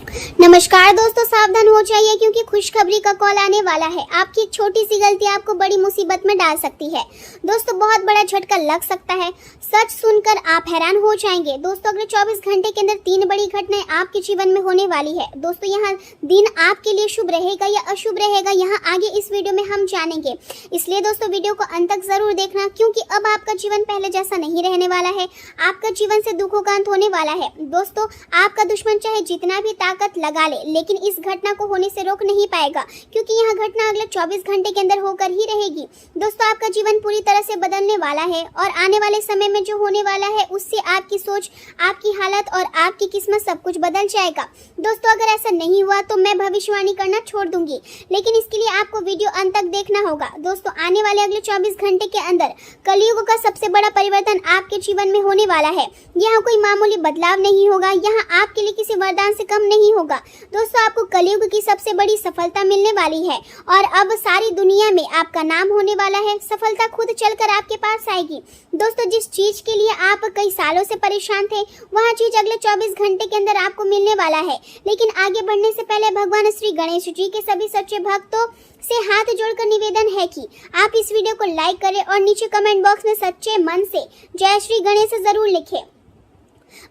नमस्कार दोस्तों, सावधान हो जाइए क्योंकि खुशखबरी का कॉल आने वाला है। आपकी एक छोटी सी गलती आपको बड़ी मुसीबत में डाल सकती है। दोस्तों, बहुत बड़ा झटका लग सकता है। सच सुनकर आप हैरान हो जाएंगे। दोस्तों, अगले 24 घंटे के अंदर 3 बड़ी घटनाएं आपके जीवन में होने वाली है। दोस्तों, यहाँ दिन आपके लिए शुभ रहेगा या अशुभ रहेगा, यहाँ आगे इस वीडियो में हम जानेंगे। इसलिए दोस्तों, वीडियो को अंत तक जरूर देखना क्योंकि अब आपका जीवन पहले जैसा नहीं रहने वाला है। आपका जीवन से दुखों का अंत होने वाला है। दोस्तों, आपका दुश्मन चाहे जितना भी ताकत लगा ले, लेकिन इस घटना को होने से रोक नहीं पाएगा क्योंकि यह घटना अगले 24 घंटे के अंदर होकर ही रहेगी। दोस्तों, आपका जीवन पूरी तरह से बदलने वाला है और आने वाले समय में जो होने वाला है उससे आपकी सोच, आपकी हालत और आपकी किस्मत सब कुछ बदल जाएगा। दोस्तों, अगर ऐसा नहीं हुआ तो मैं भविष्यवाणी करना छोड़ दूंगी, लेकिन इसके लिए आपको वीडियो अंत तक देखना होगा। दोस्तों, आने वाले अगले 24 घंटे के अंदर कलयुग का सबसे बड़ा परिवर्तन आपके जीवन में होने वाला है। यहाँ कोई मामूली बदलाव नहीं होगा, यहाँ आपके लिए किसी वरदान से कम नहीं होगा। दोस्तों, आपको कलयुग की सबसे बड़ी सफलता मिलने वाली है और अब सारी दुनिया में आपका नाम होने वाला है। सफलता खुद चलकर आपके पास आएगी। दोस्तों, जिस चीज के लिए आप कई सालों से परेशान थे, वह चीज अगले 24 घंटे के अंदर आपको मिलने वाला है। लेकिन आगे बढ़ने से पहले भगवान श्री गणेश जी के सभी सच्चे भक्तों से हाथ जोड़कर निवेदन है कि आप इस वीडियो को लाइक करें और नीचे कमेंट बॉक्स में सच्चे मन से जय श्री गणेश जरूर लिखें।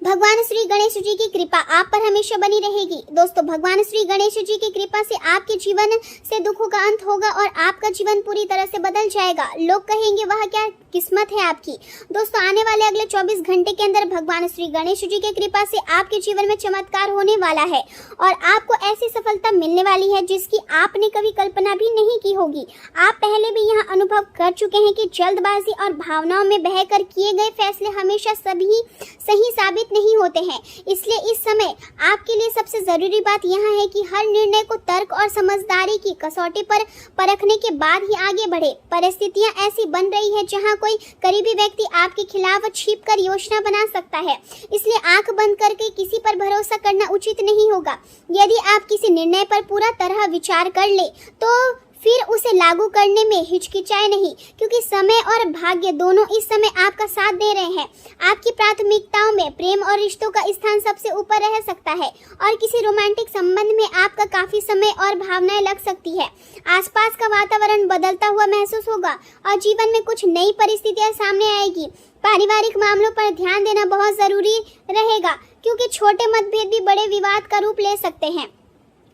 भगवान श्री गणेश जी की कृपा आप पर हमेशा बनी रहेगी। दोस्तों, भगवान श्री गणेश जी की कृपा से आपके जीवन से दुखों का अंत होगा और आपका जीवन पूरी तरह से बदल जाएगा। लोग कहेंगे वह क्या किस्मत है आपकी। दोस्तों, आने वाले अगले 24 घंटे के अंदर भगवान श्री गणेश जी की कृपा से आपके जीवन में चमत्कार होने वाला है और आपको ऐसी सफलता मिलने वाली है जिसकी आपने कभी कल्पना भी नहीं की होगी। आप पहले भी यह अनुभव कर चुके हैं कि जल्दबाजी और भावनाओं में बहकर किए गए फैसले हमेशा सही साबित नहीं होते हैं। इसलिए इस समय आपके लिए सबसे जरूरी बात यह है कि हर निर्णय को तर्क और समझदारी की कसौटी पर परखने के बाद ही आगे बढ़े। परिस्थितियां ऐसी बन रही है जहां कोई करीबी व्यक्ति आपके खिलाफ छिपकर योजना बना सकता है। इसलिए आंख बंद करके किसी पर भरोसा करना उचित नहीं होगा। यदि आप किसी निर्णय पर पूरा तरह विचार कर ले तो फिर उसे लागू करने में हिचकिचाए नहीं, क्योंकि समय और भाग्य दोनों इस समय आपका साथ दे रहे हैं। आपकी प्राथमिकताओं में प्रेम और रिश्तों का स्थान सबसे ऊपर रह सकता है और किसी रोमांटिक संबंध में आपका काफी समय और भावनाएं लग सकती है। आसपास का वातावरण बदलता हुआ महसूस होगा और जीवन में कुछ नई परिस्थितियां सामने आएगी। पारिवारिक मामलों पर ध्यान देना बहुत जरूरी रहेगा क्योंकि छोटे मतभेद भी बड़े विवाद का रूप ले सकते हैं।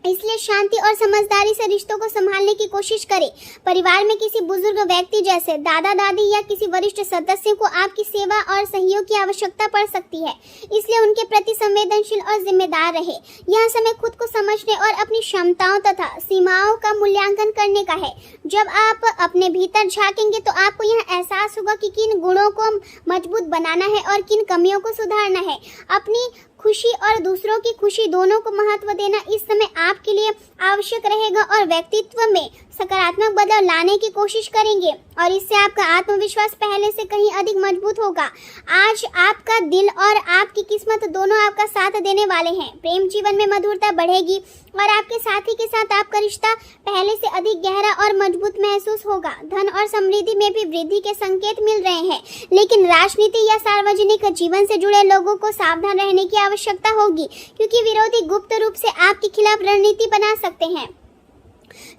इसलिए शांति और समझदारी से रिश्तों को संभालने की कोशिश करें। परिवार में किसी बुजुर्ग व्यक्ति जैसे दादा दादी या किसी वरिष्ठ सदस्य को आपकी सेवा और सहयोग की आवश्यकता पड़ सकती है, इसलिए उनके प्रति संवेदनशील और जिम्मेदार रहे। यह समय खुद को समझने और अपनी क्षमताओं तथा सीमाओं का मूल्यांकन करने का है। जब आप अपने भीतर झांकेंगे तो आपको यह एहसास होगा कि किन गुणों को मजबूत बनाना है और किन कमियों को सुधारना है। अपनी खुशी और दूसरों की खुशी दोनों को महत्व देना इस समय आपके लिए आवश्यक रहेगा और व्यक्तित्व में सकारात्मक बदलाव लाने की कोशिश करेंगे और इससे आपका आत्मविश्वास पहले से कहीं अधिक मजबूत होगा। आज आपका दिल और आपकी किस्मत दोनों आपका साथ देने वाले हैं। प्रेम जीवन में मधुरता बढ़ेगी और आपके साथी के साथ आपका रिश्ता पहले से अधिक गहरा और मजबूत महसूस होगा। धन और समृद्धि में भी वृद्धि के संकेत मिल रहे हैं, लेकिन राजनीति या सार्वजनिक जीवन से जुड़े लोगों को सावधान रहने की आवश्यकता होगी क्योंकि विरोधी गुप्त रूप से आपके खिलाफ रणनीति बना सकते हैं।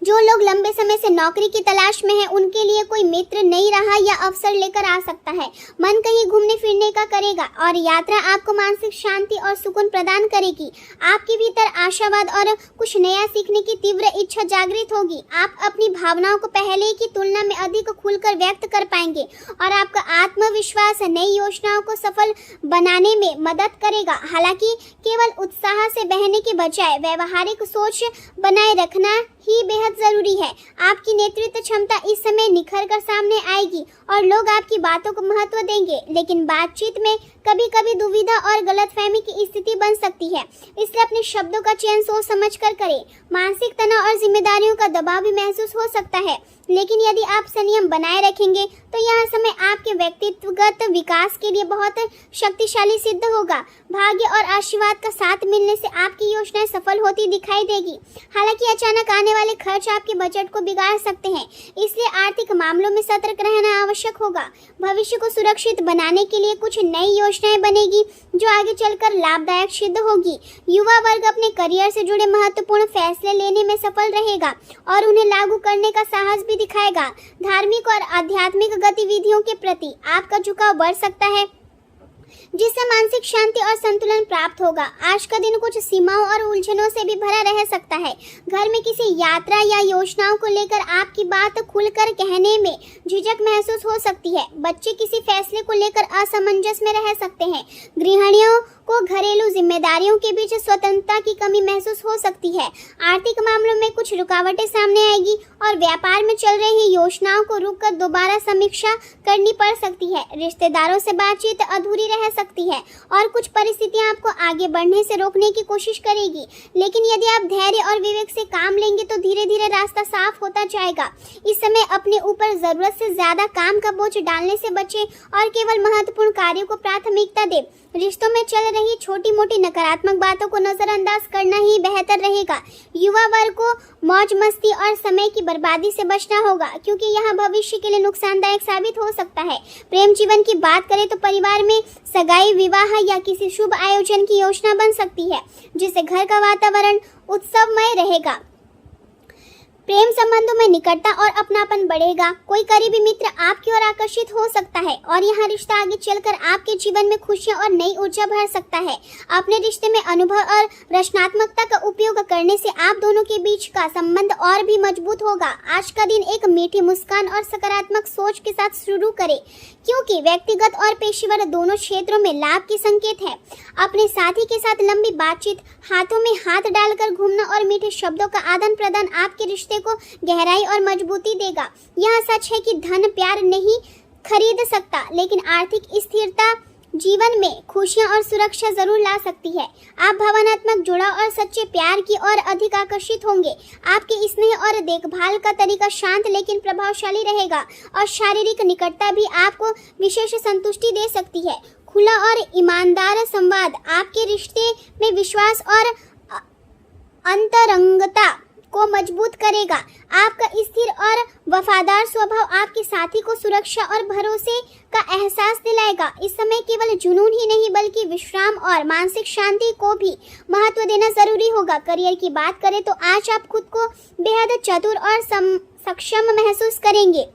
जो लोग लंबे समय से नौकरी की तलाश में हैं, उनके लिए कोई मित्र नई राह या अवसर लेकर आ सकता है। मन कहीं घूमने फिरने का करेगा और यात्रा आपको मानसिक शांति और सुकून प्रदान करेगी। आपके भीतर आशावाद और कुछ नया सीखने की तीव्र इच्छा जागृत होगी। आप अपनी भावनाओं को पहले की तुलना में अधिक खुलकर व्यक्त कर पाएंगे और आपका आत्मविश्वास नई योजनाओं को सफल बनाने में मदद करेगा। हालांकि केवल उत्साह से बहने के बजाय व्यवहारिक सोच बनाए रखना ही बेहद जरूरी है। आपकी नेतृत्व क्षमता इस समय निखर कर सामने आएगी और लोग आपकी बातों को महत्व देंगे, लेकिन बातचीत में कभी कभी दुविधा और गलतफहमी की स्थिति बन सकती है। इसलिए अपने शब्दों का चयन सोच समझ कर करें। मानसिक तनाव और जिम्मेदारियों का दबाव भी महसूस हो सकता है, लेकिन यदि आप संयम बनाए रखेंगे तो यह समय आपके व्यक्तित्वगत विकास के लिए बहुत शक्तिशाली सिद्ध होगा। भाग्य और आशीर्वाद का साथ मिलने से आपकी योजनाएं सफल होती दिखाई देगी। हालांकि अचानक आने वाले खर्च आपके बजट को बिगाड़ सकते हैं, इसलिए आर्थिक मामलों में सतर्क रहना आवश्यक होगा। भविष्य को सुरक्षित बनाने के लिए कुछ नई योजनाएं बनेगी जो आगे चलकर लाभदायक सिद्ध होगी। युवा वर्ग अपने करियर से जुड़े महत्वपूर्ण फैसले लेने में सफल रहेगा और उन्हें लागू करने का साहस भी दिखाएगा। धार्मिक और आध्यात्मिक गतिविधियों के प्रति आपका झुकाव बढ़ सकता है, जिससे मानसिक शांति और संतुलन प्राप्त होगा। आज का दिन कुछ सीमाओं और उलझनों से भी भरा रह सकता है। घर में किसी यात्रा या योजनाओं को लेकर आपकी बात खुलकर कहने में झिझक महसूस हो सकती है। बच्चे किसी फैसले को लेकर असमंजस में रह सकते हैं। गृहिणियों को घरेलू जिम्मेदारियों के बीच स्वतंत्रता की कमी महसूस हो सकती है। आर्थिक मामलों में कुछ रुकावटें सामने आएगी और व्यापार में चल रही योजनाओं को रुककर दोबारा समीक्षा करनी पड़ सकती है। रिश्तेदारों से बातचीत अधूरी रह सकती है और कुछ परिस्थितियां आपको आगे बढ़ने से रोकने की कोशिश करेगी, लेकिन यदि आप धैर्य और विवेक से काम लेंगे तो धीरे धीरे रास्ता साफ होता जाएगा। इस समय अपने ऊपर जरूरत से ज्यादा काम का बोझ डालने से बचें और केवल महत्वपूर्ण कार्यों को प्राथमिकता दें। रिश्तों में चल रही छोटी मोटी नकारात्मक बातों को नजरअंदाज करना ही बेहतर रहेगा। युवा वर्ग को मौज मस्ती और समय की बर्बादी से बचना होगा, क्योंकि यह भविष्य के लिए नुकसानदायक साबित हो सकता है। प्रेम जीवन की बात करें तो परिवार में सगाई, विवाह या किसी शुभ आयोजन की योजना बन सकती है, जिससे घर का वातावरण उत्सवमय रहेगा। प्रेम संबंधों में निकटता और अपनापन बढ़ेगा। कोई करीबी मित्र आपकी ओर आकर्षित हो सकता है और यह रिश्ता आगे चलकर आपके जीवन में खुशियां और नई ऊर्जा भर सकता है। अपने रिश्ते में अनुभव और रचनात्मकता का उपयोग करने से आप दोनों के बीच का संबंध और भी मजबूत होगा। आज का दिन एक मीठी मुस्कान और सकारात्मक सोच के साथ शुरू करें, क्योंकि व्यक्तिगत और पेशेवर दोनों क्षेत्रों में लाभ के संकेत है। अपने साथी के साथ लंबी बातचीत, हाथों में हाथ डालकर घूमना और मीठे शब्दों का आदान प्रदान आपके रिश्ते को गहराई और मजबूती देगा। यह सच है कि धन प्यार नहीं खरीद सकता, लेकिन आर्थिक स्थिरता जीवन में खुशियां और सुरक्षा जरूर ला सकती है। आप भावनात्मक जुड़ाव और सच्चे प्यार की ओर अधिक आकर्षित होंगे। आपके स्नेह और देखभाल का तरीका शांत लेकिन प्रभावशाली रहेगा और शारीरिक निकटता भी आपको विशेष संतुष्टि दे सकती है। खुला और ईमानदार संवाद आपके रिश्ते में विश्वास और अंतरंगता को मजबूत करेगा। आपका स्थिर और वफादार स्वभाव आपके साथी को सुरक्षा और भरोसे का एहसास दिलाएगा। इस समय केवल जुनून ही नहीं बल्कि विश्राम और मानसिक शांति को भी महत्व देना जरूरी होगा। करियर की बात करें तो आज आप खुद को बेहद चतुर और सक्षम महसूस करेंगे।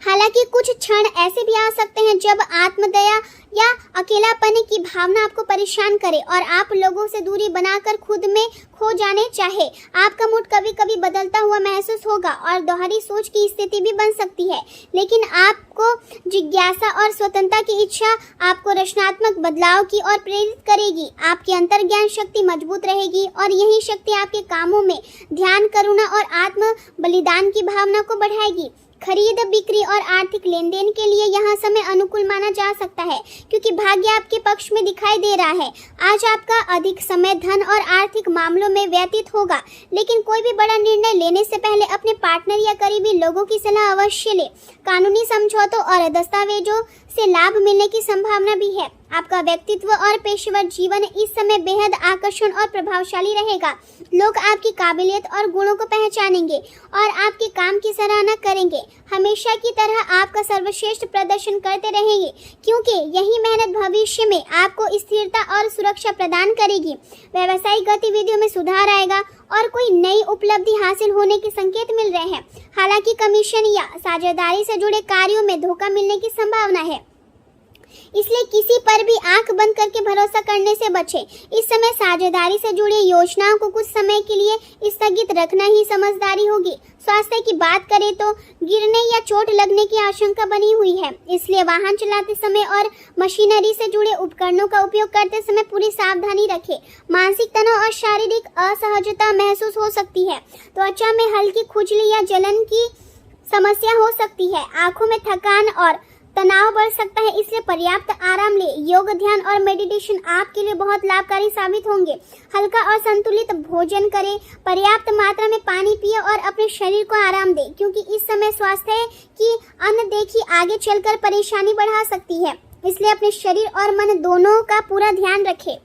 हालांकि कुछ क्षण ऐसे भी आ सकते हैं जब आत्मदया या अकेलापन की भावना आपको परेशान करे और आप लोगों से दूरी बनाकर खुद में खो जाने चाहे। आपका मूड कभी कभी बदलता हुआ महसूस होगा और दोहरी सोच की स्थिति भी बन सकती है, लेकिन आपको जिज्ञासा और स्वतंत्रता की इच्छा आपको रचनात्मक बदलाव की ओर प्रेरित करेगी। आपकी अंतर्ज्ञान शक्ति मजबूत रहेगी और यही शक्ति आपके कामों में ध्यान, करुणा और आत्म बलिदान की भावना को बढ़ाएगी। खरीद, बिक्री और आर्थिक लेन देन के लिए यह समय अनुकूल माना जा सकता है, क्योंकि भाग्य आपके पक्ष में दिखाई दे रहा है। आज आपका अधिक समय धन और आर्थिक मामलों में व्यतीत होगा, लेकिन कोई भी बड़ा निर्णय लेने से पहले अपने पार्टनर या करीबी लोगों की सलाह अवश्य ले। कानूनी समझौतों और दस्तावेजों से लाभ मिलने की संभावना भी है। आपका व्यक्तित्व और पेशेवर जीवन इस समय बेहद आकर्षण और प्रभावशाली रहेगा। लोग आपकी काबिलियत और गुणों को पहचानेंगे और आपके काम की सराहना करेंगे। हमेशा की तरह आपका सर्वश्रेष्ठ प्रदर्शन करते रहेंगे, क्योंकि यही मेहनत भविष्य में आपको स्थिरता और सुरक्षा प्रदान करेगी। व्यावसायिक गतिविधियों में सुधार आएगा और कोई नई उपलब्धि हासिल होने के संकेत मिल रहे हैं। हालांकि कमीशन या साझेदारी से जुड़े कार्यों में धोखा मिलने की संभावना है, इसलिए किसी पर भी आंख बंद करके भरोसा करने से बचें। इस समय साझेदारी से जुड़ी योजनाओं को कुछ समय के लिए स्थगित रखना ही समझदारी होगी। स्वास्थ्य की बात करें तो गिरने या चोट लगने की आशंका बनी हुई है, इसलिए वाहन चलाते समय और मशीनरी से जुड़े उपकरणों का उपयोग करते समय पूरी सावधानी रखें। मानसिक तनाव और शारीरिक असहजता महसूस हो सकती है। त्वचा में हल्की खुजली या जलन की समस्या हो सकती है। आंखों में थकान और तनाव बढ़ सकता है, इसलिए पर्याप्त आराम ले। योग, ध्यान और मेडिटेशन आपके लिए बहुत लाभकारी साबित होंगे। हल्का और संतुलित भोजन करें, पर्याप्त मात्रा में पानी पिए और अपने शरीर को आराम दें, क्योंकि इस समय स्वास्थ्य की अनदेखी आगे चलकर परेशानी बढ़ा सकती है। इसलिए अपने शरीर और मन दोनों का पूरा ध्यान रखें।